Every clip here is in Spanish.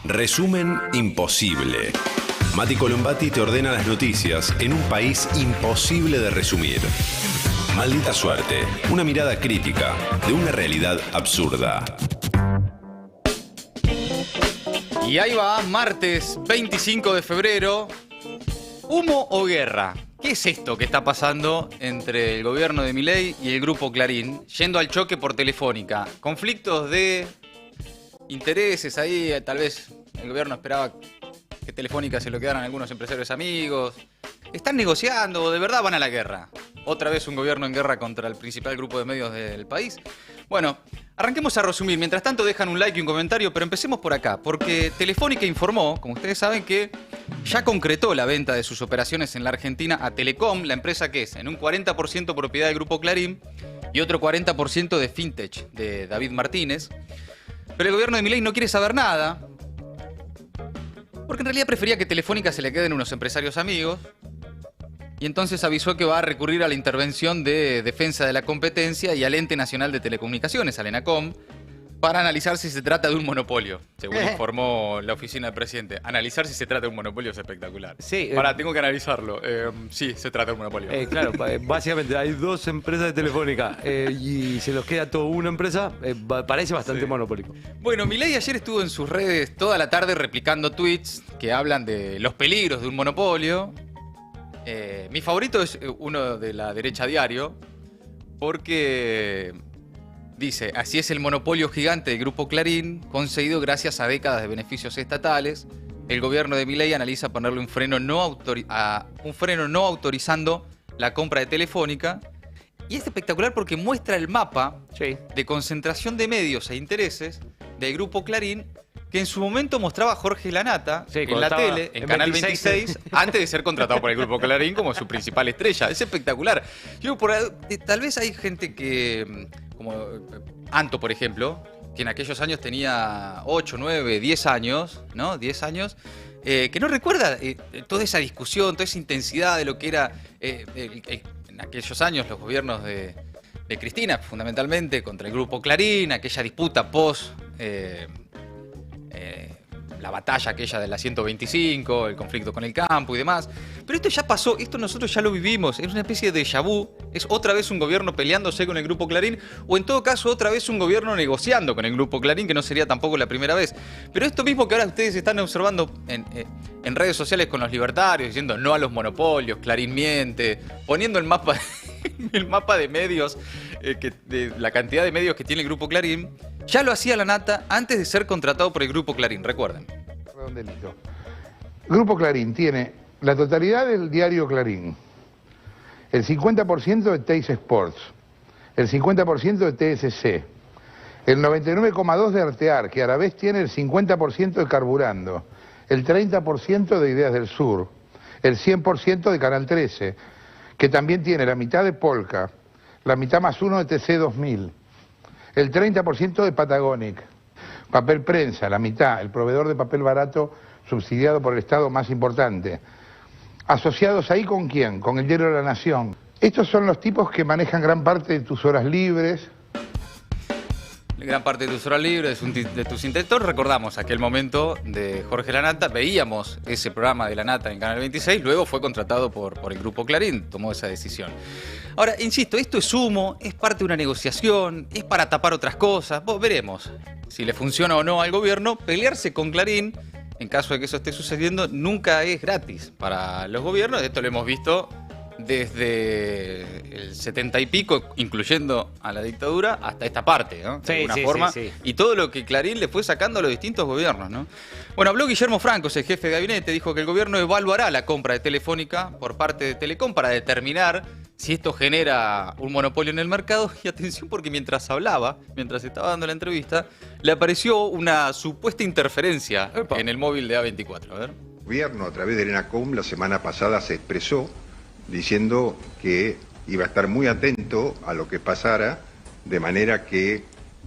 Resumen imposible. Mati Colombati te ordena las noticias en un país imposible de resumir. Maldita suerte, una mirada crítica de una realidad absurda. Y ahí va, martes 25 de febrero. ¿Humo o guerra? ¿Qué es esto que está pasando entre el gobierno de Milei y el grupo Clarín, yendo al choque por Telefónica? Conflictos de intereses ahí, tal vez el gobierno esperaba que Telefónica se lo quedaran algunos empresarios amigos. ¿Están negociando o de verdad van a la guerra? ¿Otra vez un gobierno en guerra contra el principal grupo de medios del país? Bueno, arranquemos a resumir. Mientras tanto dejan un like y un comentario, pero empecemos por acá. Porque Telefónica informó, como ustedes saben, que ya concretó la venta de sus operaciones en la Argentina a Telecom, la empresa que es en un 40% propiedad del grupo Clarín y otro 40% de Fintech, de David Martínez. Pero el gobierno de Milei no quiere saber nada, porque en realidad prefería que Telefónica se le queden unos empresarios amigos. Y entonces avisó que va a recurrir a la intervención de Defensa de la Competencia y al Ente Nacional de Telecomunicaciones, al ENACOM, para analizar si se trata de un monopolio, según informó la oficina del presidente. Analizar si se trata de un monopolio es espectacular. Sí, Tengo que analizarlo. Sí, se trata de un monopolio. Claro, básicamente hay dos empresas de Telefónica y se los queda toda una empresa, parece bastante monopólico. Bueno, Milei ayer estuvo en sus redes toda la tarde replicando tweets que hablan de los peligros de un monopolio. Mi favorito es uno de la derecha diario, porque dice: así es el monopolio gigante del grupo Clarín, conseguido gracias a décadas de beneficios estatales. El gobierno de Milei analiza ponerle un freno no autorizando la compra de Telefónica. Y es espectacular porque muestra el mapa de concentración de medios e intereses del grupo Clarín, que en su momento mostraba Jorge Lanata en la tele, en Canal 26, antes de ser contratado por el grupo Clarín como su principal estrella. Es espectacular. Tal vez hay gente que, como Anto, por ejemplo, que en aquellos años tenía 8, 9, 10 años, ¿no? 10 años, que no recuerda toda esa discusión, toda esa intensidad de lo que era en aquellos años los gobiernos de Cristina, fundamentalmente, contra el grupo Clarín, aquella disputa post la batalla aquella de la 125, el conflicto con el campo y demás. Pero esto ya pasó, esto nosotros ya lo vivimos, es una especie de déjà vu, es otra vez un gobierno peleándose con el grupo Clarín, o en todo caso otra vez un gobierno negociando con el grupo Clarín, que no sería tampoco la primera vez. Pero esto mismo que ahora ustedes están observando en redes sociales con los libertarios, diciendo no a los monopolios, Clarín miente, poniendo el mapa de medios, de la cantidad de medios que tiene el grupo Clarín, ya lo hacía Lanata antes de ser contratado por el grupo Clarín, recuerden. Redondelito. El grupo Clarín tiene la totalidad del diario Clarín, el 50% de Teis Sports, el 50% de TSC, el 99,2% de Artear, que a la vez tiene el 50% de Carburando, el 30% de Ideas del Sur, el 100% de Canal 13, que también tiene la mitad de Polka, la mitad más uno de TC 2000, el 30% de Patagonic, Papel Prensa, la mitad, el proveedor de papel barato subsidiado por el Estado más importante. ¿Asociados ahí con quién? Con el diario de la Nación. Estos son los tipos que manejan gran parte de tus horas libres. Gran parte de tus horas libres, de tus intentos. Recordamos aquel momento de Jorge Lanata, veíamos ese programa de Lanata en Canal 26, luego fue contratado por el grupo Clarín, tomó esa decisión. Ahora, insisto, esto es humo, es parte de una negociación, es para tapar otras cosas. Veremos si le funciona o no al gobierno. Pelearse con Clarín, en caso de que eso esté sucediendo, nunca es gratis para los gobiernos. Esto lo hemos visto desde el 70 y pico, incluyendo a la dictadura, hasta esta parte, ¿no? De alguna forma. Sí. Y todo lo que Clarín le fue sacando a los distintos gobiernos, ¿no? Bueno, habló Guillermo Franco, el jefe de gabinete, dijo que el gobierno evaluará la compra de Telefónica por parte de Telecom para determinar si esto genera un monopolio en el mercado. Y atención, porque mientras estaba dando la entrevista, le apareció una supuesta interferencia en el móvil de A24. A ver. El gobierno, a través del ENACOM, la semana pasada se expresó diciendo que iba a estar muy atento a lo que pasara, de manera que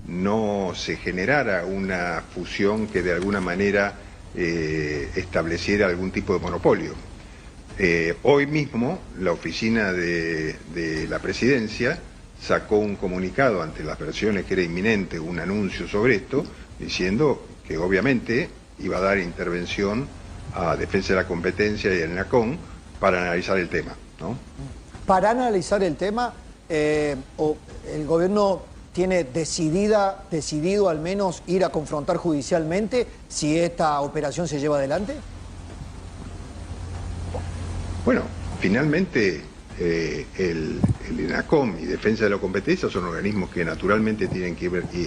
no se generara una fusión que de alguna manera estableciera algún tipo de monopolio. Hoy mismo la oficina de la presidencia sacó un comunicado ante las versiones que era inminente, un anuncio sobre esto, diciendo que obviamente iba a dar intervención a Defensa de la Competencia y al ENACOM para analizar el tema, ¿no? Para analizar el tema, o el gobierno tiene decidido al menos ir a confrontar judicialmente si esta operación se lleva adelante. Bueno, finalmente el ENACOM y Defensa de la Competencia son organismos que naturalmente tienen que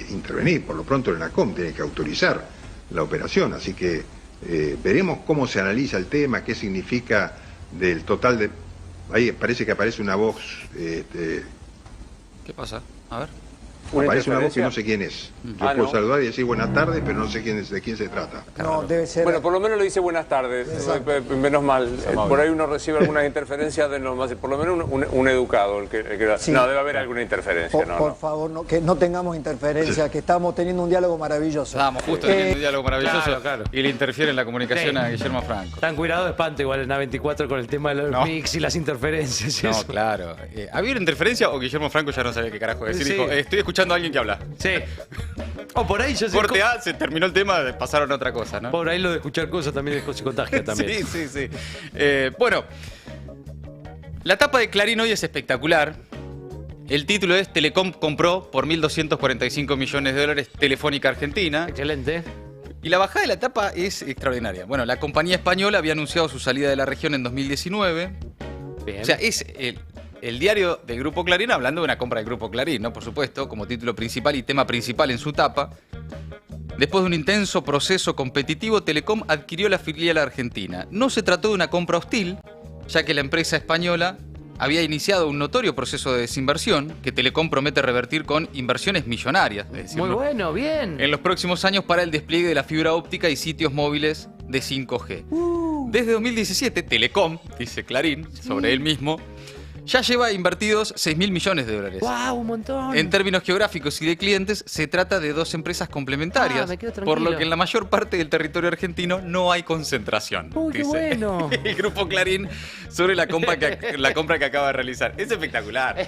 intervenir. Por lo pronto el ENACOM tiene que autorizar la operación, así que veremos cómo se analiza el tema, qué significa del total de... Ahí parece que aparece una voz... ¿Qué pasa? A ver. Aparece una voz que no sé quién es. Yo puedo saludar y decir buenas tardes, pero no sé de quién se trata. No, debe ser... Bueno, por lo menos le dice buenas tardes. Menos mal. Por ahí uno recibe algunas interferencias de lo más... Por lo menos un educado. El que Sí. No, debe haber alguna interferencia. Por favor, que no tengamos interferencia, que estamos teniendo un diálogo maravilloso. Estábamos justo teniendo un diálogo maravilloso claro. y le interfiere en la comunicación Sí. a Guillermo Franco. Tan cuidado de espanto igual en A24 con el tema de los No. mix y las interferencias. y No, eso. claro. ¿Había una interferencia o Guillermo Franco ya no sabía qué carajo decir? Sí. Dijo, estoy escuchando a alguien que habla. Sí. O por ahí yo sé. Corte A, se terminó el tema, pasaron a otra cosa, ¿no? Por ahí lo de escuchar cosas también se contagia también. Sí. Bueno, la tapa de Clarín hoy es espectacular. El título es Telecom compró por 1.245 millones de dólares Telefónica Argentina. Excelente. Y la bajada de la tapa es extraordinaria. Bueno, la compañía española había anunciado su salida de la región en 2019. Bien. O sea, es el diario del Grupo Clarín hablando de una compra del Grupo Clarín, ¿no? Por supuesto, como título principal y tema principal en su tapa. Después de un intenso proceso competitivo, Telecom adquirió la filial argentina. No se trató de una compra hostil, ya que la empresa española había iniciado un notorio proceso de desinversión que Telecom promete revertir con inversiones millonarias. Es decir, Muy bueno, bien. en los próximos años para el despliegue de la fibra óptica y sitios móviles de 5G. Desde 2017, Telecom, dice Clarín, sobre él mismo, ya lleva invertidos 6.000 millones de dólares. ¡Wow! Un montón. En términos geográficos y de clientes, se trata de dos empresas complementarias, Me quedo por tranquilo. lo que en la mayor parte del territorio argentino no hay concentración. ¡Uy, qué dice bueno! el Grupo Clarín sobre la compra que acaba de realizar. Es espectacular.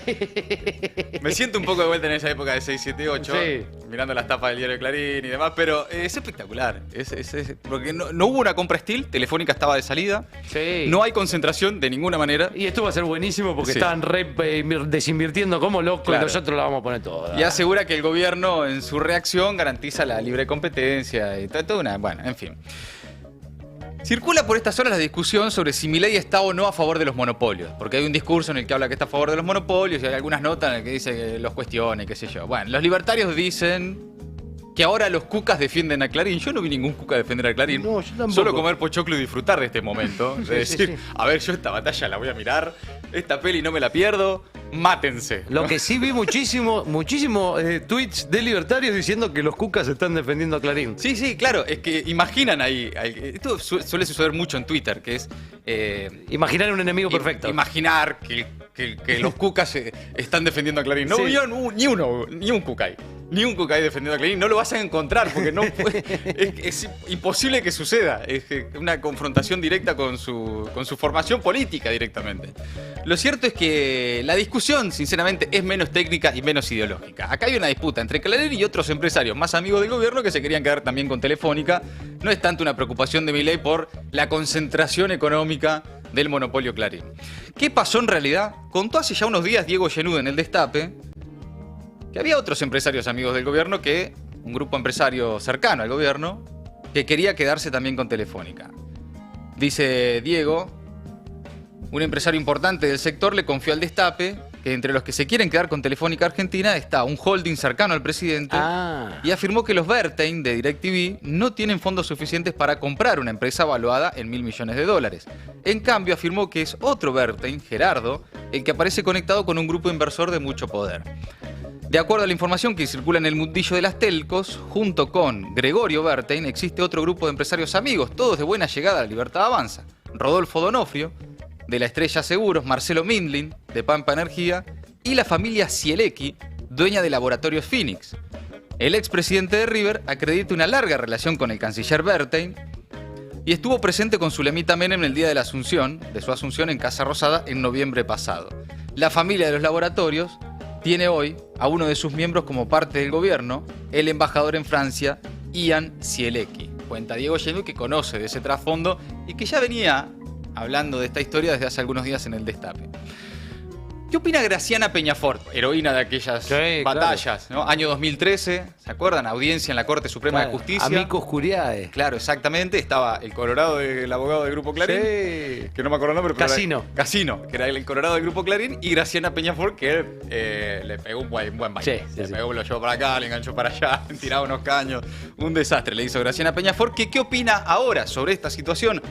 Me siento un poco de vuelta en esa época de 678, Sí. mirando las tapas del diario Clarín y demás, pero es espectacular. Porque no hubo una compra hostil, Telefónica estaba de salida, Sí. no hay concentración de ninguna manera. Y esto va a ser buenísimo porque Sí. estaban desinvirtiendo como locos Claro. y nosotros la vamos a poner toda. Y asegura que el gobierno en su reacción garantiza la libre competencia y toda una... Bueno, en fin. Circula por estas horas la discusión sobre si Milei está o no a favor de los monopolios. Porque hay un discurso en el que habla que está a favor de los monopolios y hay algunas notas en las que dice que los cuestione, qué sé yo. Bueno, los libertarios dicen que ahora los cucas defienden a Clarín. Yo no vi ningún cuca defender a Clarín. No, yo tampoco. Solo comer pochoclo y disfrutar de este momento. De decir, sí. a ver, yo esta batalla la voy a mirar, esta peli no me la pierdo, mátense. Lo que sí vi muchísimo tweets de libertarios diciendo que los cucas están defendiendo a Clarín. Sí, claro, es que imaginan ahí, esto suele suceder mucho en Twitter, que es Imaginar un enemigo perfecto. imaginar que los cucas están defendiendo a Clarín. No Sí. vio ni un cucay. Ni un cucay defendiendo a Clarín. No lo vas a encontrar porque no es imposible que suceda. Es una confrontación directa con su formación política directamente. Lo cierto es que la discusión, sinceramente, es menos técnica y menos ideológica. Acá hay una disputa entre Clarín y otros empresarios más amigos del gobierno que se querían quedar también con Telefónica. No es tanto una preocupación de Milei por la concentración económica del monopolio Clarín. ¿Qué pasó en realidad? Contó hace ya unos días Diego Genud en El Destape que había otros empresarios amigos del gobierno un grupo empresario cercano al gobierno, que quería quedarse también con Telefónica. Dice Diego, un empresario importante del sector le confió al Destape que entre los que se quieren quedar con Telefónica Argentina está un holding cercano al presidente y afirmó que los Bertein de DirecTV no tienen fondos suficientes para comprar una empresa valuada en $1.000 millones. En cambio, afirmó que es otro Bertein, Gerardo, el que aparece conectado con un grupo inversor de mucho poder. De acuerdo a la información que circula en el mundillo de las telcos, junto con Gregorio Bertein existe otro grupo de empresarios amigos, todos de buena llegada a la Libertad Avanza. Rodolfo Donofrio, de la Estrella Seguros, Marcelo Mindlin, de Pampa Energía, y la familia Zielecki, dueña de Laboratorios Phoenix. El expresidente de River acredita una larga relación con el canciller Bertein y estuvo presente con Zulemita Menem el día de su asunción en Casa Rosada en noviembre pasado. La familia de los laboratorios tiene hoy a uno de sus miembros como parte del gobierno, el embajador en Francia, Ian Zielecki. cuenta Diego Yendo, que conoce de ese trasfondo y que ya venía hablando de esta historia desde hace algunos días en el Destape. ¿Qué opina Graciana Peñafort, heroína de aquellas batallas? Claro. ¿No? Año 2013, ¿se acuerdan? Audiencia en la Corte Suprema de Justicia. Amicus Curiae. Claro, exactamente. Estaba el Colorado, el abogado del Grupo Clarín. Sí. Que no me acuerdo el nombre. Pero Casino. Casino, que era el Colorado del Grupo Clarín. Y Graciana Peñafort, que le pegó un buen baile. Sí, le sí. pegó, lo llevó para acá, le enganchó para allá, tiraba unos caños. Un desastre le hizo Graciana Peñafort. ¿Qué opina ahora sobre esta situación?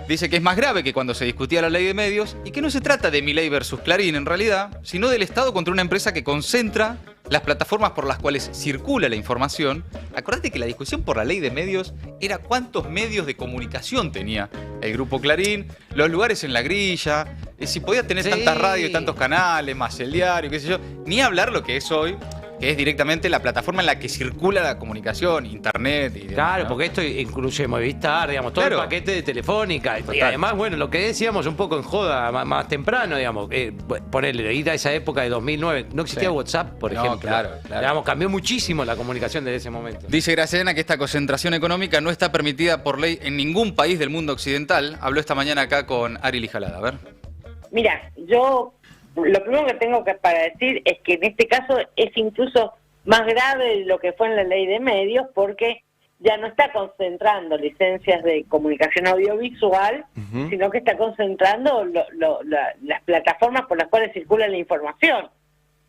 Dice que es más grave que cuando se discutía la ley de medios y que no se trata de Milei versus Clarín en realidad, sino del Estado contra una empresa que concentra las plataformas por las cuales circula la información. Acordate que la discusión por la ley de medios era cuántos medios de comunicación tenía el Grupo Clarín, los lugares en la grilla, si podía tener tantas radios y tantos canales, más el diario, qué sé yo. Ni hablar lo que es hoy, que es directamente la plataforma en la que circula la comunicación, internet y demás, Claro, ¿no? porque esto incluye Movistar, digamos, todo Claro. el paquete de Telefónica. Y Total. además, bueno, lo que decíamos un poco en joda más temprano, digamos, ponerle, ir a esa época de 2009, no existía Sí. WhatsApp, por No, ejemplo. claro. Digamos, cambió muchísimo la comunicación desde ese momento. Dice Graciana que esta concentración económica no está permitida por ley en ningún país del mundo occidental. Habló esta mañana acá con Ari Lijalada. A ver. Mira, yo lo primero que tengo para decir es que en este caso es incluso más grave de lo que fue en la ley de medios, porque ya no está concentrando licencias de comunicación audiovisual, sino que está concentrando las plataformas por las cuales circula la información.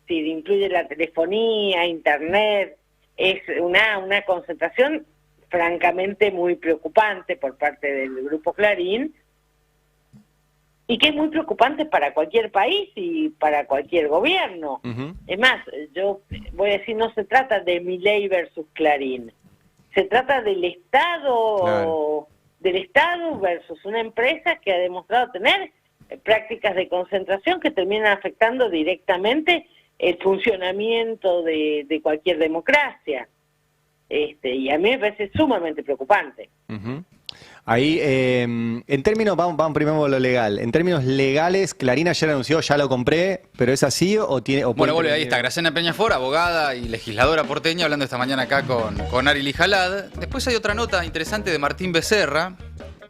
Si incluye la telefonía, internet, es una concentración francamente muy preocupante por parte del Grupo Clarín, y que es muy preocupante para cualquier país y para cualquier gobierno. Es más, yo voy a decir, no se trata de Milei versus Clarín, se trata del Estado, del Estado versus una empresa que ha demostrado tener prácticas de concentración que terminan afectando directamente el funcionamiento de cualquier democracia. Y a mí me parece sumamente preocupante. Ahí, en términos, vamos primero a lo legal. En términos legales, Clarín ayer anunció, ya lo compré, pero ¿es así o tiene...? Bueno, vuelve, ahí está Graciana Peñafort, abogada y legisladora porteña, hablando esta mañana acá con Ari Lijalad. Después hay otra nota interesante de Martín Becerra,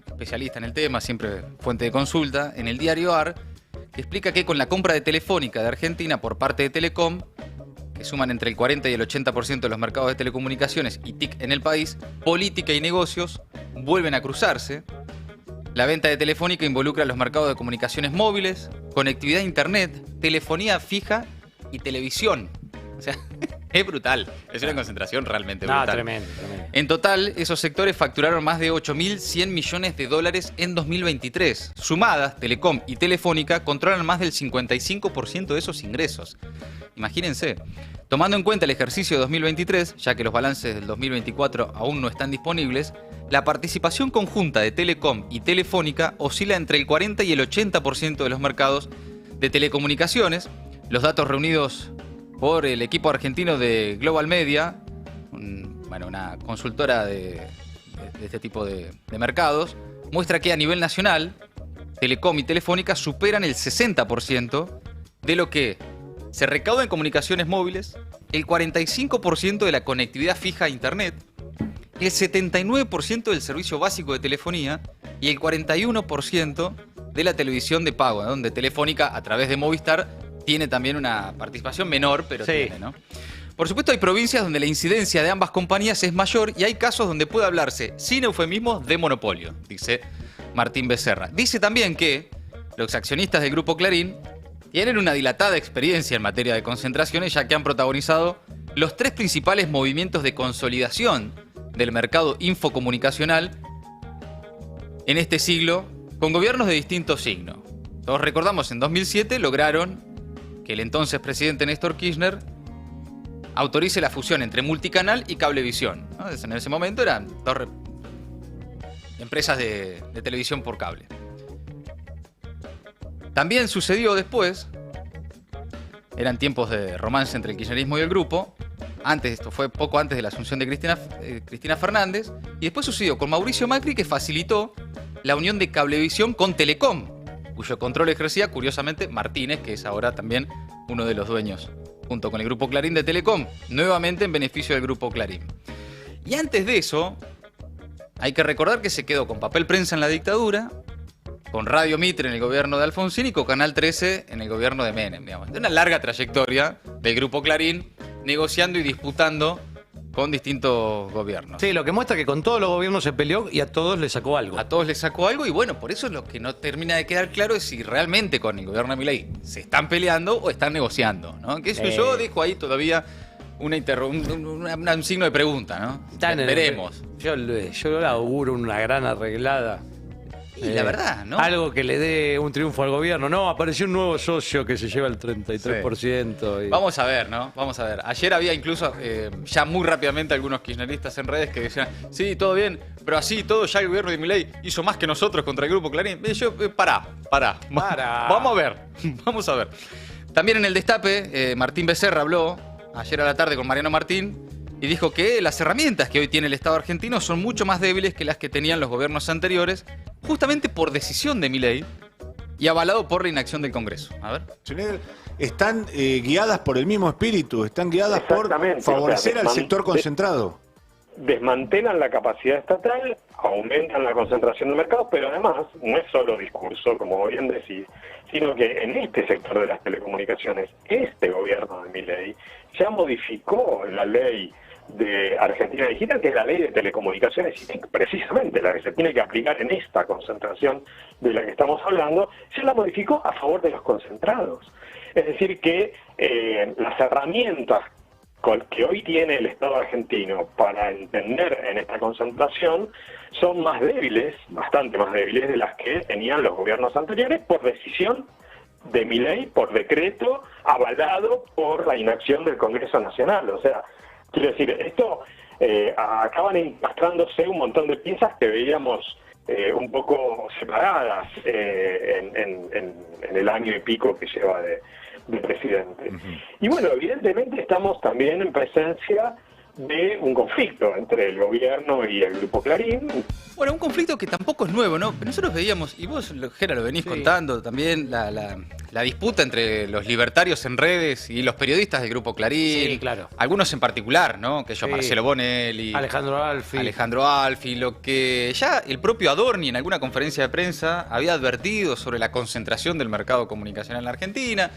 especialista en el tema, siempre fuente de consulta, en el diario AR, que explica que con la compra de Telefónica de Argentina por parte de Telecom, que suman entre el 40 y el 80% de los mercados de telecomunicaciones y TIC en el país, política y negocios vuelven a cruzarse. La venta de Telefónica involucra los mercados de comunicaciones móviles, conectividad a internet, telefonía fija y televisión. O sea, es brutal. Es una concentración realmente brutal. Tremendo. En total, esos sectores facturaron más de 8.100 millones de dólares en 2023. Sumadas, Telecom y Telefónica controlan más del 55% de esos ingresos. Imagínense. Tomando en cuenta el ejercicio de 2023, ya que los balances del 2024 aún no están disponibles, la participación conjunta de Telecom y Telefónica oscila entre el 40 y el 80% de los mercados de telecomunicaciones. Los datos reunidos por el equipo argentino de Global Media, una consultora de este tipo de mercados, muestra que a nivel nacional, Telecom y Telefónica superan el 60% de lo que se recauda en comunicaciones móviles, el 45% de la conectividad fija a Internet, el 79% del servicio básico de telefonía y el 41% de la televisión de pago, ¿no? Donde Telefónica, a través de Movistar, tiene también una participación menor, pero tiene, ¿no? Por supuesto, hay provincias donde la incidencia de ambas compañías es mayor y hay casos donde puede hablarse, sin eufemismos, de monopolio, dice Martín Becerra. Dice también que los accionistas del Grupo Clarín tienen una dilatada experiencia en materia de concentraciones, ya que han protagonizado los 3 principales movimientos de consolidación del mercado infocomunicacional en este siglo, con gobiernos de distinto signo. Todos recordamos, en 2007 lograron que el entonces presidente Néstor Kirchner autorice la fusión entre Multicanal y Cablevisión, ¿no? En ese momento eran 2 empresas de televisión por cable. También sucedió después, eran tiempos de romance entre el kirchnerismo y el grupo, esto fue poco antes de la asunción de Cristina Fernández, y después sucedió con Mauricio Macri, que facilitó la unión de Cablevisión con Telecom, cuyo control ejercía, curiosamente, Martínez, que es ahora también uno de los dueños, junto con el Grupo Clarín de Telecom, nuevamente en beneficio del Grupo Clarín. Y antes de eso, hay que recordar que se quedó con Papel Prensa en la dictadura, con Radio Mitre en el gobierno de Alfonsín y con Canal 13 en el gobierno de Menem, digamos. De una larga trayectoria del Grupo Clarín negociando y disputando con distintos gobiernos. Sí, lo que muestra que con todos los gobiernos se peleó y a todos le sacó algo. A todos les sacó algo y bueno, por eso lo que no termina de quedar claro es si realmente con el gobierno de Milei se están peleando o están negociando, ¿no? Que eso yo dejo ahí todavía un signo de pregunta, ¿no? Veremos. Yo le auguro una gran arreglada. Y la verdad, ¿no? Algo que le dé un triunfo al gobierno. No, apareció un nuevo socio que se lleva el 33%. Y... Vamos a ver, ¿no? Vamos a ver. Ayer había incluso ya muy rápidamente algunos kirchneristas en redes que decían, sí, todo bien, pero así todo ya el gobierno de Milei hizo más que nosotros contra el Grupo Clarín. Yo, pará. Vamos a ver. También en el Destape, Martín Becerra habló ayer a la tarde con Mariano Martín y dijo que las herramientas que hoy tiene el Estado argentino son mucho más débiles que las que tenían los gobiernos anteriores, justamente por decisión de Milei y avalado por la inacción del Congreso. A ver. Están guiadas por el mismo espíritu, están guiadas por favorecer al sector concentrado. Desmantelan la capacidad estatal, aumentan la concentración de mercados, pero además no es solo discurso, como bien decís, sino que en este sector de las telecomunicaciones, este gobierno de Milei ya modificó la ley de Argentina Digital, que es la ley de telecomunicaciones, y precisamente la que se tiene que aplicar en esta concentración de la que estamos hablando, se la modificó a favor de los concentrados. Es decir, que las herramientas que hoy tiene el Estado argentino para entender en esta concentración son más débiles, bastante más débiles de las que tenían los gobiernos anteriores por decisión de Milei, por decreto avalado por la inacción del Congreso Nacional. O sea, quiero decir, esto acaban encastrándose un montón de piezas que veíamos un poco separadas en el año y pico que lleva de presidente. Y bueno, evidentemente estamos también en presencia de un conflicto entre el gobierno y el Grupo Clarín. Bueno, un conflicto que tampoco es nuevo, ¿no? Nosotros veíamos, y vos, Gera, lo venís contando también, la disputa entre los libertarios en redes y los periodistas del Grupo Clarín. Sí, claro. Algunos en particular, ¿no? Que yo, Marcelo Bonelli. Alejandro Alfi, lo que ya el propio Adorni en alguna conferencia de prensa había advertido sobre la concentración del mercado comunicacional en la Argentina.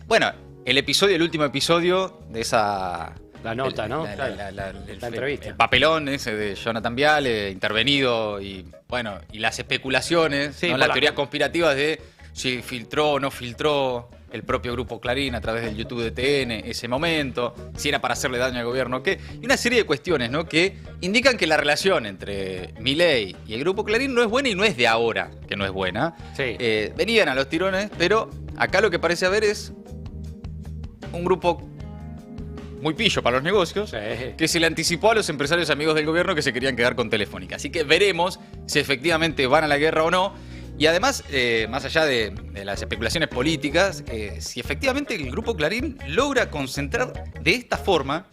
Bueno, el último episodio de esa... La nota, ¿no? La entrevista. El papelón ese de Jonathan Viale, intervenido, y bueno, y las especulaciones, ¿no? Las teorías conspirativas de si filtró o no filtró el propio Grupo Clarín a través del YouTube de TN ese momento, si era para hacerle daño al gobierno o qué. Y una serie de cuestiones, ¿no? Que indican que la relación entre Milei y el Grupo Clarín no es buena y no es de ahora que no es buena. Sí. Venían a los tirones, pero acá lo que parece haber es un grupo muy pillo para los negocios, que se le anticipó a los empresarios amigos del gobierno que se querían quedar con Telefónica. Así que veremos si efectivamente van a la guerra o no. Y además, más allá de las especulaciones políticas, si efectivamente el Grupo Clarín logra concentrar de esta forma,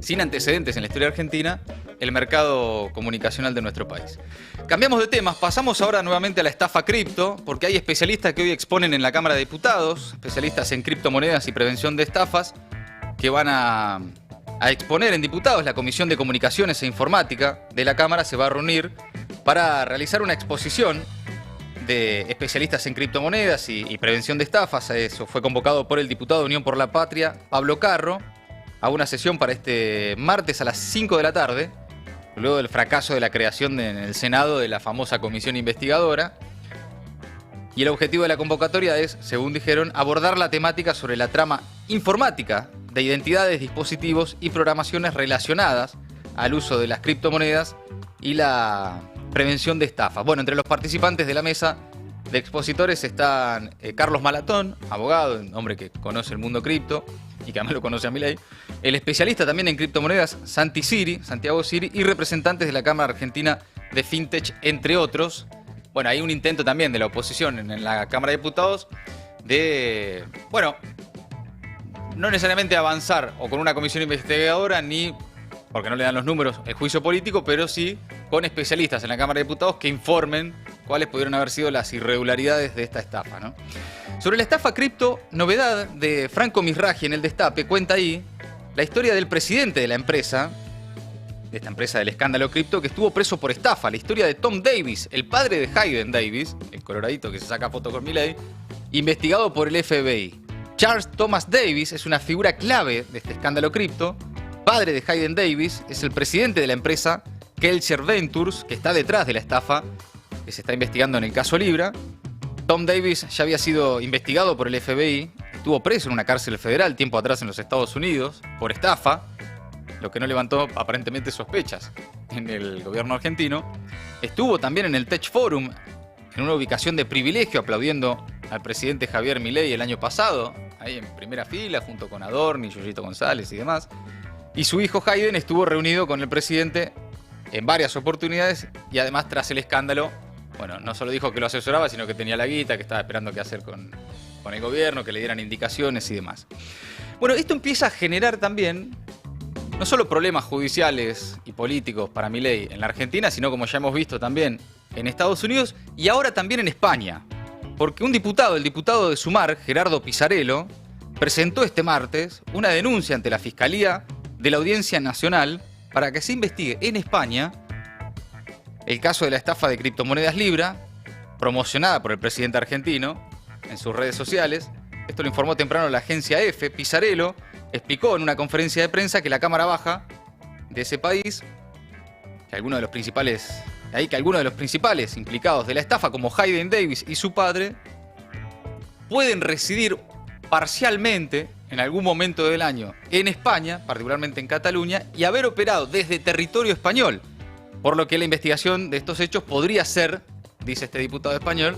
sin antecedentes en la historia argentina, el mercado comunicacional de nuestro país. Cambiamos de temas, pasamos ahora nuevamente a la estafa cripto, porque hay especialistas que hoy exponen en la Cámara de Diputados, especialistas en criptomonedas y prevención de estafas, que van a exponer en diputados. La Comisión de Comunicaciones e Informática de la Cámara se va a reunir para realizar una exposición de especialistas en criptomonedas y prevención de estafas. Eso fue convocado por el diputado de Unión por la Patria, Pablo Carro, a una sesión para este martes a las 5 de la tarde, luego del fracaso de la creación en el Senado de la famosa comisión investigadora. Y el objetivo de la convocatoria es, según dijeron, abordar la temática sobre la trama informática de identidades, dispositivos y programaciones relacionadas al uso de las criptomonedas y la prevención de estafas. Bueno, entre los participantes de la mesa de expositores están Carlos Malatón, abogado, un hombre que conoce el mundo cripto y que además lo conoce a Milei, el especialista también en criptomonedas Santiago Siri, y representantes de la Cámara Argentina de Fintech, entre otros. Bueno, hay un intento también de la oposición en la Cámara de Diputados de, bueno, no necesariamente avanzar o con una comisión investigadora ni, porque no le dan los números, el juicio político, pero sí con especialistas en la Cámara de Diputados que informen cuáles pudieron haber sido las irregularidades de esta estafa, ¿no? Sobre la estafa cripto, novedad de Franco Misragi en el Destape, cuenta ahí la historia del presidente de la empresa de esta empresa del escándalo cripto, que estuvo preso por estafa. La historia de Tom Davis, el padre de Hayden Davis, el coloradito que se saca foto con Milei, investigado por el FBI. Charles Thomas Davis es una figura clave de este escándalo cripto. Padre de Hayden Davis, es el presidente de la empresa Kelcher Ventures, que está detrás de la estafa que se está investigando en el caso Libra. Tom Davis ya había sido investigado por el FBI, estuvo preso en una cárcel federal tiempo atrás en los Estados Unidos por estafa, lo que no levantó aparentemente sospechas en el gobierno argentino. Estuvo también en el Tech Forum, en una ubicación de privilegio, aplaudiendo al presidente Javier Milei el año pasado, ahí en primera fila, junto con Adorni, Yuyito González y demás. Y su hijo Hayden estuvo reunido con el presidente en varias oportunidades y además tras el escándalo, bueno, no solo dijo que lo asesoraba, sino que tenía la guita, que estaba esperando qué hacer con el gobierno, que le dieran indicaciones y demás. Bueno, esto empieza a generar también no solo problemas judiciales y políticos para Milei en la Argentina, sino como ya hemos visto también en Estados Unidos y ahora también en España. Porque un diputado, el diputado de Sumar, Gerardo Pisarello, presentó este martes una denuncia ante la Fiscalía de la Audiencia Nacional para que se investigue en España el caso de la estafa de criptomonedas Libra, promocionada por el presidente argentino en sus redes sociales. Esto lo informó temprano la agencia EFE. Pisarello explicó en una conferencia de prensa que la Cámara Baja de ese país, que algunos de los principales implicados de la estafa, como Hayden Davis y su padre, pueden residir parcialmente en algún momento del año en España, particularmente en Cataluña, y haber operado desde territorio español, por lo que la investigación de estos hechos podría ser, dice este diputado español,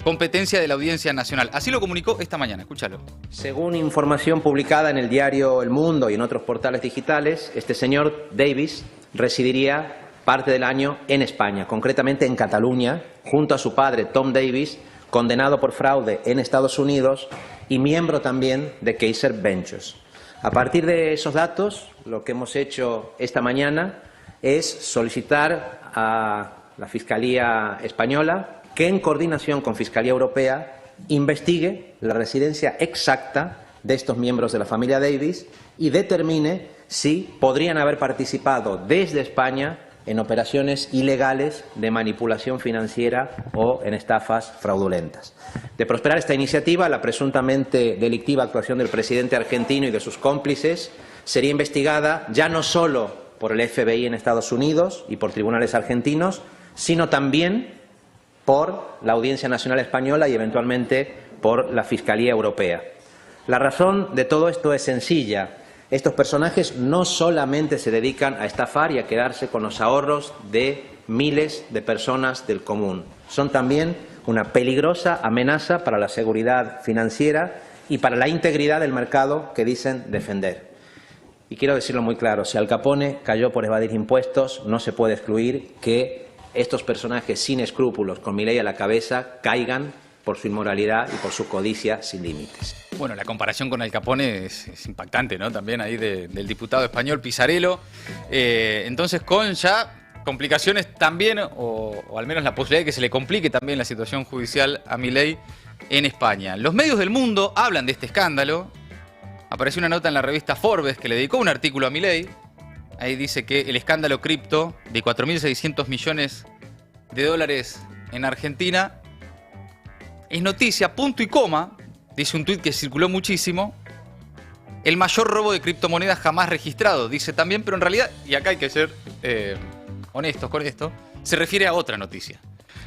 competencia de la Audiencia Nacional. Así lo comunicó esta mañana, escúchalo. Según información publicada en el diario El Mundo y en otros portales digitales, este señor Davis residiría parte del año en España, concretamente en Cataluña, junto a su padre Tom Davis, condenado por fraude en Estados Unidos y miembro también de Kelcher Ventures. A partir de esos datos, lo que hemos hecho esta mañana es solicitar a la Fiscalía Española que, en coordinación con Fiscalía Europea, investigue la residencia exacta de estos miembros de la familia Davis y determine si podrían haber participado desde España en operaciones ilegales de manipulación financiera o en estafas fraudulentas. De prosperar esta iniciativa, la presuntamente delictiva actuación del presidente argentino y de sus cómplices sería investigada ya no solo por el FBI en Estados Unidos y por tribunales argentinos, sino también por la Audiencia Nacional Española y eventualmente por la Fiscalía Europea. La razón de todo esto es sencilla. Estos personajes no solamente se dedican a estafar y a quedarse con los ahorros de miles de personas del común. Son también una peligrosa amenaza para la seguridad financiera y para la integridad del mercado que dicen defender. Y quiero decirlo muy claro, si Al Capone cayó por evadir impuestos, no se puede excluir que estos personajes sin escrúpulos, con Milei a la cabeza, caigan por su inmoralidad y por su codicia sin límites. Bueno, la comparación con Al Capone es impactante, ¿no? También ahí del diputado español Pisarello. Entonces, con ya complicaciones también, o al menos la posibilidad de que se le complique también la situación judicial a Milei en España. Los medios del mundo hablan de este escándalo. Apareció una nota en la revista Forbes que le dedicó un artículo a Milei. Ahí dice que el escándalo cripto de 4.600 millones de dólares en Argentina es noticia, punto y coma, dice un tuit que circuló muchísimo, el mayor robo de criptomonedas jamás registrado, dice también, pero en realidad, y acá hay que ser honestos con esto, se refiere a otra noticia.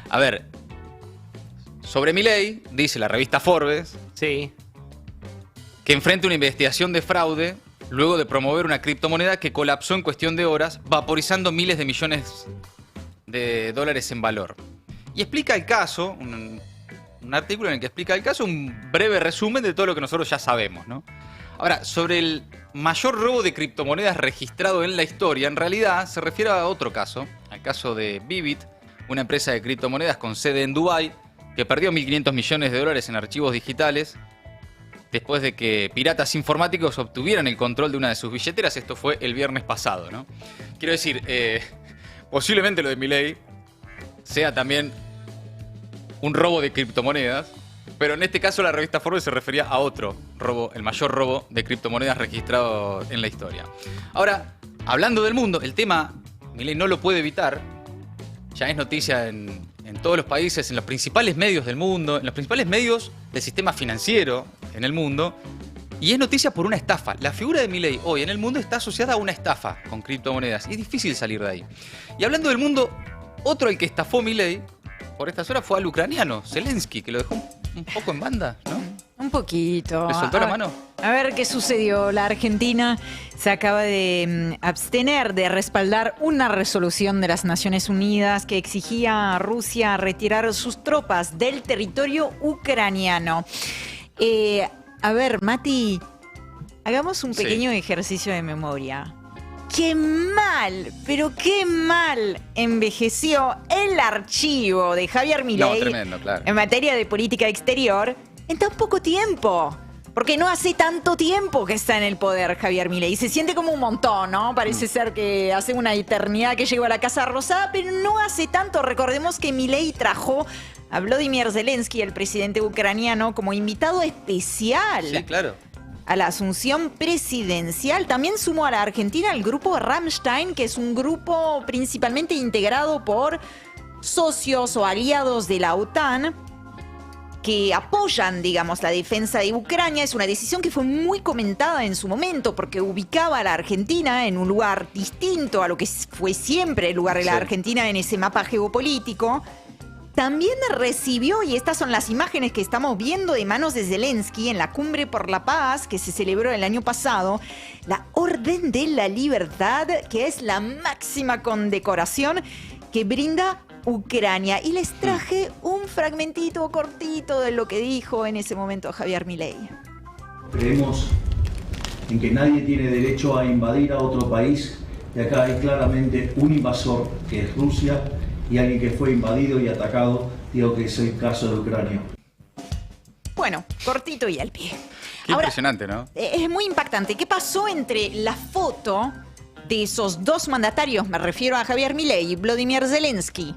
A ver, sobre Milei, dice la revista Forbes, sí, que enfrenta una investigación de fraude luego de promover una criptomoneda que colapsó en cuestión de horas, vaporizando miles de millones de dólares en valor. Y explica el caso, un artículo en el que explica el caso, un breve resumen de todo lo que nosotros ya sabemos, ¿no? Ahora, sobre el mayor robo de criptomonedas registrado en la historia, en realidad se refiere a otro caso, al caso de Bybit, una empresa de criptomonedas con sede en Dubái, que perdió 1.500 millones de dólares en archivos digitales después de que piratas informáticos obtuvieran el control de una de sus billeteras. Esto fue el viernes pasado, ¿no? Quiero decir, posiblemente lo de Milei sea también un robo de criptomonedas, pero en este caso la revista Forbes se refería a otro robo, el mayor robo de criptomonedas registrado en la historia. Ahora, hablando del mundo, el tema, Milei no lo puede evitar, ya es noticia en todos los países, en los principales medios del mundo, en los principales medios del sistema financiero en el mundo, y es noticia por una estafa. La figura de Milei hoy en el mundo está asociada a una estafa con criptomonedas, y es difícil salir de ahí. Y hablando del mundo, otro al que estafó Milei por estas horas fue al ucraniano, Zelensky, que lo dejó un poco en banda, ¿no? Un poquito. ¿Le soltó la mano? A ver qué sucedió. La Argentina se acaba de abstener de respaldar una resolución de las Naciones Unidas que exigía a Rusia retirar sus tropas del territorio ucraniano. A ver, Mati, hagamos un pequeño ejercicio de memoria. ¡Qué mal, pero qué mal envejeció el archivo de Javier Milei tremendo, claro, en materia de política exterior en tan poco tiempo? Porque no hace tanto tiempo que está en el poder Javier Milei. Se siente como un montón, ¿no? Parece ser que hace una eternidad que llegó a la Casa Rosada, pero no hace tanto. Recordemos que Milei trajo a Volodymyr Zelensky, el presidente ucraniano, como invitado especial. Sí, claro. A la asunción presidencial. También sumó a la Argentina el grupo Rammstein, que es un grupo principalmente integrado por socios o aliados de la OTAN que apoyan, digamos, la defensa de Ucrania. Es una decisión que fue muy comentada en su momento porque ubicaba a la Argentina en un lugar distinto a lo que fue siempre el lugar de la Argentina en ese mapa geopolítico. También recibió, y estas son las imágenes que estamos viendo de manos de Zelensky en la Cumbre por la Paz que se celebró el año pasado, la Orden de la Libertad, que es la máxima condecoración que brinda Ucrania. Y les traje un fragmentito cortito de lo que dijo en ese momento Javier Milei. Creemos en que nadie tiene derecho a invadir a otro país, y acá hay claramente un invasor, que es Rusia, y alguien que fue invadido y atacado. Digo que es el caso de Ucrania. Bueno, cortito y al pie. Qué ahora, impresionante, ¿no? Es muy impactante. ¿Qué pasó entre la foto de esos dos mandatarios, me refiero a Javier Milei y Volodymyr Zelensky,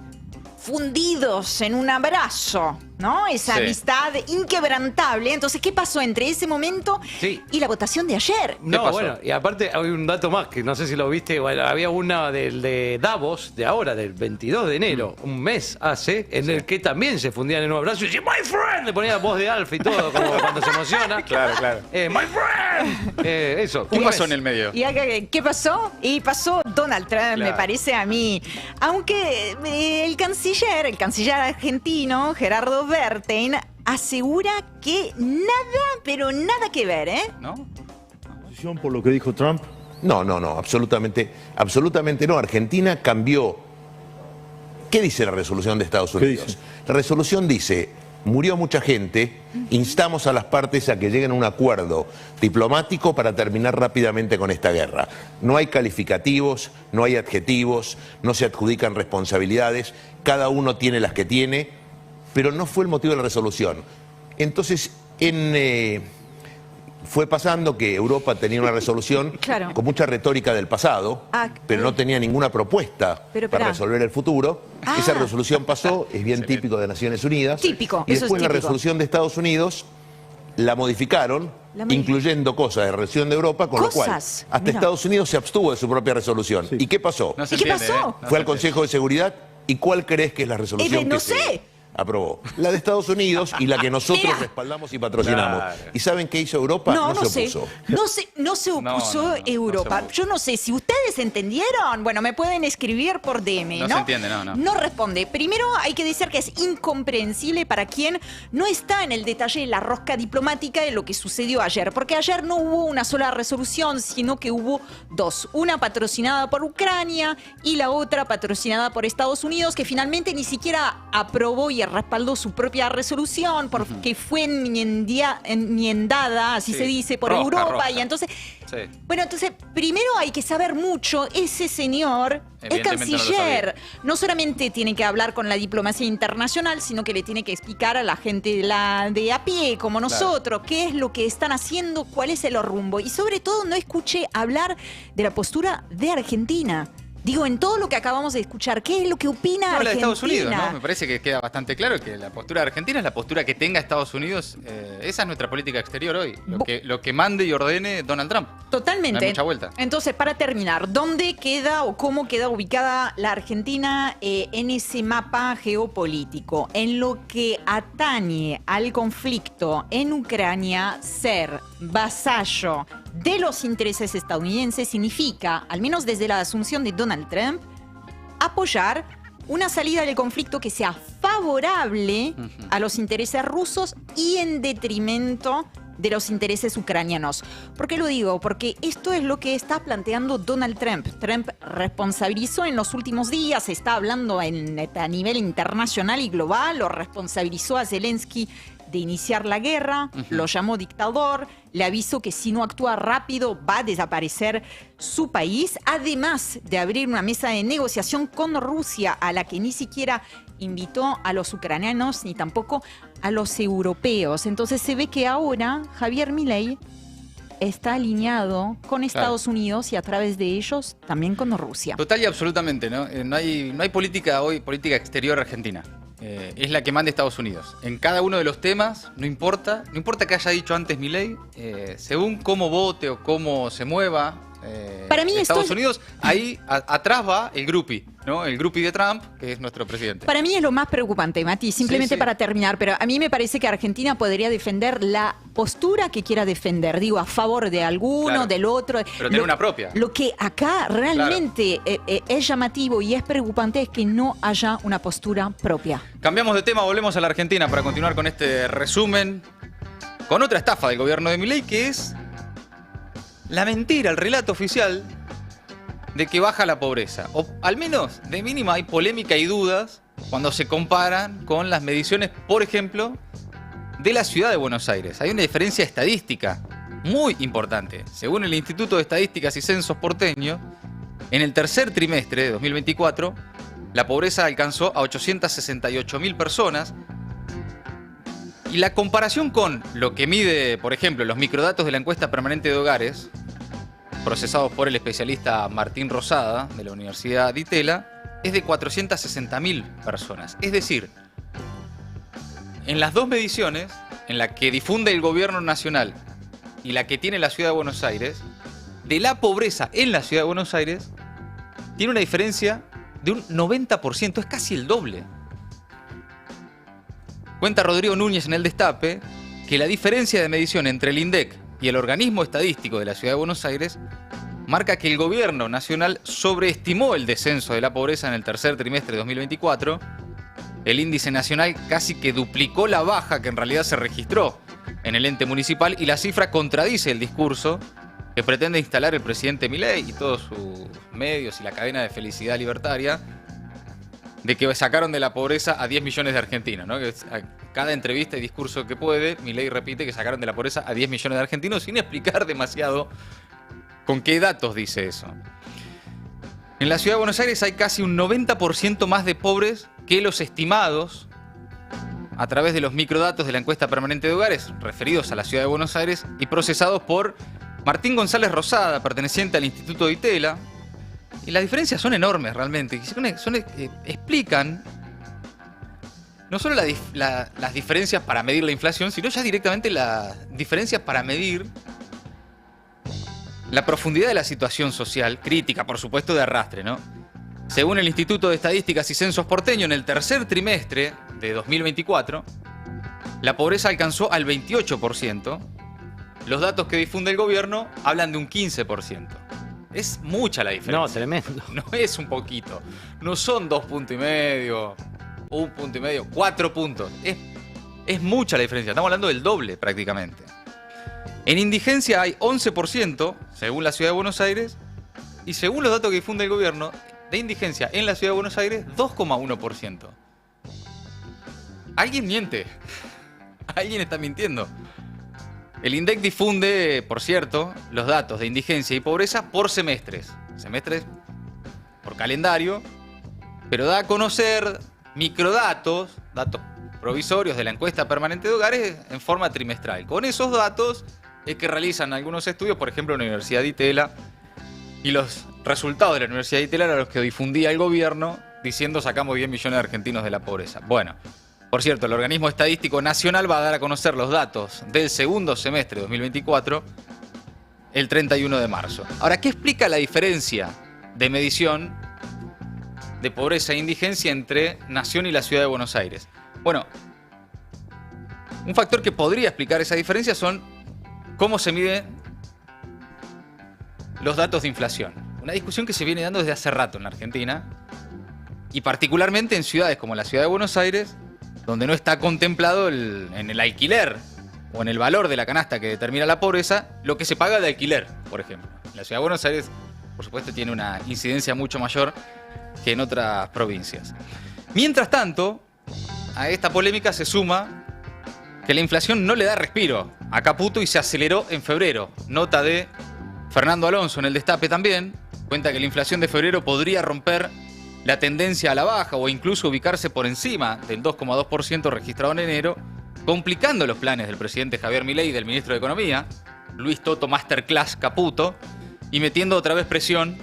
fundidos en un abrazo, ¿no? Esa amistad inquebrantable. Entonces, ¿qué pasó entre ese momento y la votación de ayer? No, bueno, y aparte hay un dato más que no sé si lo viste. Bueno, había una del de Davos, de ahora, del 22 de enero, un mes hace, en el que también se fundían en un abrazo y decían, ¡My friend! Le ponía voz de Alf y todo, como cuando se emociona. Claro, claro. ¡My friend! Eso. ¿Qué pasó en el medio? ¿Y acá qué pasó? Y pasó Donald Trump, me parece a mí. Aunque el canciller argentino, Gerardo Bertein, asegura que nada, pero nada que ver, ¿eh? ¿No? ¿Por lo que dijo Trump? No, absolutamente no. Argentina cambió. ¿Qué dice la resolución de Estados Unidos? La resolución dice, murió mucha gente, instamos a las partes a que lleguen a un acuerdo diplomático para terminar rápidamente con esta guerra. No hay calificativos, no hay adjetivos, no se adjudican responsabilidades, cada uno tiene las que tiene, pero no fue el motivo de la resolución. Entonces, fue pasando que Europa tenía una resolución con mucha retórica del pasado, pero no tenía ninguna propuesta para resolver el futuro. Esa resolución pasó, es bien típico de Naciones Unidas. Típico, y después la resolución de Estados Unidos la modificaron, incluyendo cosas de resolución de Europa, con lo cual hasta Estados Unidos se abstuvo de su propia resolución. ¿Y qué pasó? ¿Y qué pasó? Fue al Consejo de Seguridad. ¿Y cuál crees que es la resolución que se aprobó? La de Estados Unidos y la que nosotros respaldamos y patrocinamos. Claro. ¿Y saben qué hizo Europa? No se opuso. No se opuso Europa. Yo no sé si ustedes entendieron. Bueno, me pueden escribir por DM, ¿no? No se entiende, no. No responde. Primero hay que decir que es incomprensible para quien no está en el detalle de la rosca diplomática de lo que sucedió ayer. Porque ayer no hubo una sola resolución, sino que hubo dos. Una patrocinada por Ucrania y la otra patrocinada por Estados Unidos, que finalmente ni siquiera aprobó y respaldó su propia resolución porque fue enmiendada, así se dice, por Europa. Y entonces, bueno, entonces primero hay que saber mucho. Ese señor, el canciller, no solamente tiene que hablar con la diplomacia internacional, sino que le tiene que explicar a la gente de a pie, como nosotros, qué es lo que están haciendo, cuál es el rumbo. Y sobre todo no escuche hablar de la postura de Argentina. Digo, en todo lo que acabamos de escuchar, ¿qué es lo que opina No, Argentina? la de Estados Unidos, ¿no? Me parece que queda bastante claro que la postura de Argentina es la postura que tenga Estados Unidos. Esa es nuestra política exterior hoy. Lo que mande y ordene Donald Trump. Totalmente. No hay mucha vuelta. Entonces, para terminar, ¿dónde queda o cómo queda ubicada la Argentina en ese mapa geopolítico? En lo que atañe al conflicto en Ucrania, ser vasallo de los intereses estadounidenses significa, al menos desde la asunción de Donald Trump, apoyar una salida del conflicto que sea favorable a los intereses rusos y en detrimento de los intereses ucranianos. ¿Por qué lo digo? Porque esto es lo que está planteando Donald Trump. Trump responsabilizó en los últimos días, está hablando a nivel internacional y global, lo responsabilizó a Zelensky de iniciar la guerra, lo llamó dictador, le avisó que si no actúa rápido va a desaparecer su país, además de abrir una mesa de negociación con Rusia a la que ni siquiera invitó a los ucranianos ni tampoco a los europeos. Entonces se ve que ahora Javier Milei está alineado con Estados Unidos y a través de ellos también con Rusia. Total y absolutamente, ¿no? No hay política hoy, política exterior argentina. Es la que manda Estados Unidos. En cada uno de los temas, no importa que haya dicho antes Milei, según cómo vote o cómo se mueva para mí Estados Unidos, ahí atrás va el groupie, ¿no? El groupie de Trump, que es nuestro presidente. Para mí es lo más preocupante, Mati, simplemente para terminar, pero a mí me parece que Argentina podría defender la postura que quiera defender, digo, a favor de alguno, del otro. Pero tener una propia. Lo que acá realmente es llamativo y es preocupante es que no haya una postura propia. Cambiamos de tema, volvemos a la Argentina para continuar con este resumen, con otra estafa del gobierno de Milei, que es la mentira, el relato oficial de que baja la pobreza. O al menos, de mínima, hay polémica y dudas cuando se comparan con las mediciones, por ejemplo, de la ciudad de Buenos Aires. Hay una diferencia estadística muy importante. Según el Instituto de Estadísticas y Censos porteño, en el tercer trimestre de 2024, la pobreza alcanzó a 868.000 personas. Y la comparación con lo que mide, por ejemplo, los microdatos de la encuesta permanente de hogares, procesados por el especialista Martín Rosada, de la Universidad de Itela, es de 460.000 personas. Es decir, en las dos mediciones, en la que difunde el gobierno nacional y la que tiene la ciudad de Buenos Aires, de la pobreza en la ciudad de Buenos Aires, tiene una diferencia de un 90%, es casi el doble. Cuenta Rodrigo Núñez en El Destape que la diferencia de medición entre el INDEC y el organismo estadístico de la Ciudad de Buenos Aires marca que el gobierno nacional sobreestimó el descenso de la pobreza en el tercer trimestre de 2024. El índice nacional casi que duplicó la baja que en realidad se registró en el ente municipal y la cifra contradice el discurso que pretende instalar el presidente Milei y todos sus medios y la cadena de felicidad libertaria de que sacaron de la pobreza a 10 millones de argentinos, ¿no? Que a cada entrevista y discurso que puede, Milei repite que sacaron de la pobreza a 10 millones de argentinos sin explicar demasiado con qué datos dice eso. En la Ciudad de Buenos Aires hay casi un 90% más de pobres que los estimados a través de los microdatos de la encuesta permanente de hogares referidos a la Ciudad de Buenos Aires y procesados por Martín González Rosada, perteneciente al Instituto de Itela. Y las diferencias son enormes realmente. Explican no solo las diferencias para medir la inflación, sino ya directamente las diferencias para medir la profundidad de la situación social, crítica, por supuesto, de arrastre, ¿no? Según el Instituto de Estadísticas y Censos porteño, en el tercer trimestre de 2024, la pobreza alcanzó al 28%. Los datos que difunde el gobierno hablan de un 15%. Es mucha la diferencia. No, tremendo. No es un poquito. No son 2,5 puntos, 1,5 punto, 4 puntos. Es mucha la diferencia. Estamos hablando del doble prácticamente. En indigencia hay 11%, según la Ciudad de Buenos Aires, y según los datos que difunde el gobierno, de indigencia en la Ciudad de Buenos Aires, 2,1%. Alguien miente. Alguien está mintiendo. El INDEC difunde, por cierto, los datos de indigencia y pobreza por semestres. Semestres por calendario, pero da a conocer microdatos, datos provisorios de la encuesta permanente de hogares en forma trimestral. Con esos datos es que realizan algunos estudios, por ejemplo, la Universidad de Itela y los resultados de la Universidad de Itela eran los que difundía el gobierno diciendo sacamos 10 millones de argentinos de la pobreza. Bueno, por cierto, el Organismo Estadístico Nacional va a dar a conocer los datos del segundo semestre de 2024 el 31 de marzo. Ahora, ¿qué explica la diferencia de medición de pobreza e indigencia entre Nación y la Ciudad de Buenos Aires? Bueno, un factor que podría explicar esa diferencia son cómo se miden los datos de inflación. Una discusión que se viene dando desde hace rato en la Argentina y particularmente en ciudades como la Ciudad de Buenos Aires, donde no está contemplado en el alquiler o en el valor de la canasta que determina la pobreza, lo que se paga de alquiler, por ejemplo. La Ciudad de Buenos Aires, por supuesto, tiene una incidencia mucho mayor que en otras provincias. Mientras tanto, a esta polémica se suma que la inflación no le da respiro a Caputo y se aceleró en febrero. Nota de Fernando Alonso en El Destape también, cuenta que la inflación de febrero podría romper la tendencia a la baja o incluso ubicarse por encima del 2,2% registrado en enero, complicando los planes del presidente Javier Milei y del ministro de Economía, Luis Toto Masterclass Caputo, y metiendo otra vez presión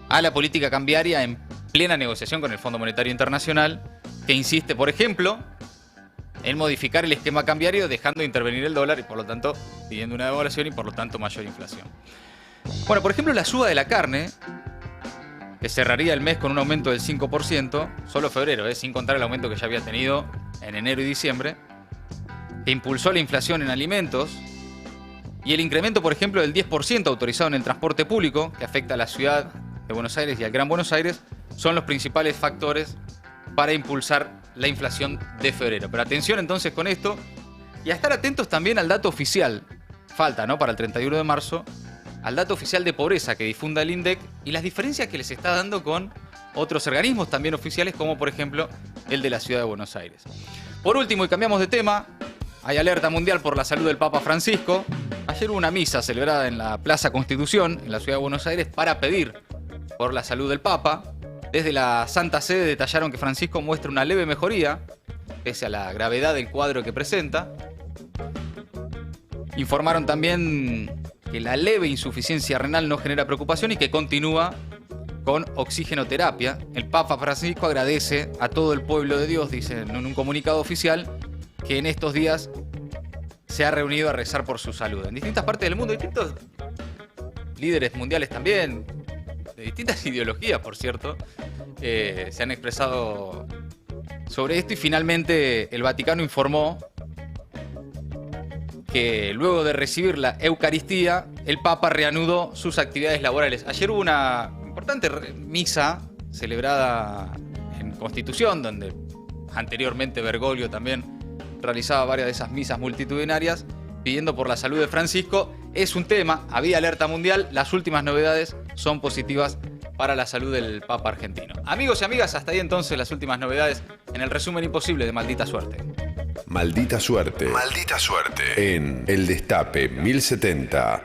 a la política cambiaria en plena negociación con el Fondo Monetario Internacional, que insiste, por ejemplo, en modificar el esquema cambiario dejando de intervenir el dólar y por lo tanto pidiendo una devaluación y por lo tanto mayor inflación. Bueno, por ejemplo, la suba de la carne, que cerraría el mes con un aumento del 5%, solo febrero, sin contar el aumento que ya había tenido en enero y diciembre, que impulsó la inflación en alimentos, y el incremento, por ejemplo, del 10% autorizado en el transporte público, que afecta a la ciudad de Buenos Aires y al Gran Buenos Aires, son los principales factores para impulsar la inflación de febrero. Pero atención entonces con esto, y a estar atentos también al dato oficial, falta, ¿no?, para el 31 de marzo, al dato oficial de pobreza que difunda el INDEC y las diferencias que les está dando con otros organismos también oficiales, como por ejemplo el de la Ciudad de Buenos Aires. Por último, y cambiamos de tema, hay alerta mundial por la salud del Papa Francisco. Ayer hubo una misa celebrada en la Plaza Constitución, en la Ciudad de Buenos Aires, para pedir por la salud del Papa. Desde la Santa Sede detallaron que Francisco muestra una leve mejoría, pese a la gravedad del cuadro que presenta. Informaron también que la leve insuficiencia renal no genera preocupación y que continúa con oxigenoterapia. El Papa Francisco agradece a todo el pueblo de Dios, dice en un comunicado oficial, que en estos días se ha reunido a rezar por su salud. En distintas partes del mundo, distintos líderes mundiales también, de distintas ideologías, por cierto, se han expresado sobre esto y finalmente el Vaticano informó que luego de recibir la Eucaristía, el Papa reanudó sus actividades laborales. Ayer hubo una importante misa celebrada en Constitución, donde anteriormente Bergoglio también realizaba varias de esas misas multitudinarias, pidiendo por la salud de Francisco. Es un tema, había alerta mundial, las últimas novedades son positivas para la salud del Papa argentino. Amigos y amigas, hasta ahí entonces las últimas novedades en el resumen imposible de Maldita Suerte. Maldita Suerte. Maldita Suerte. En El Destape 1070.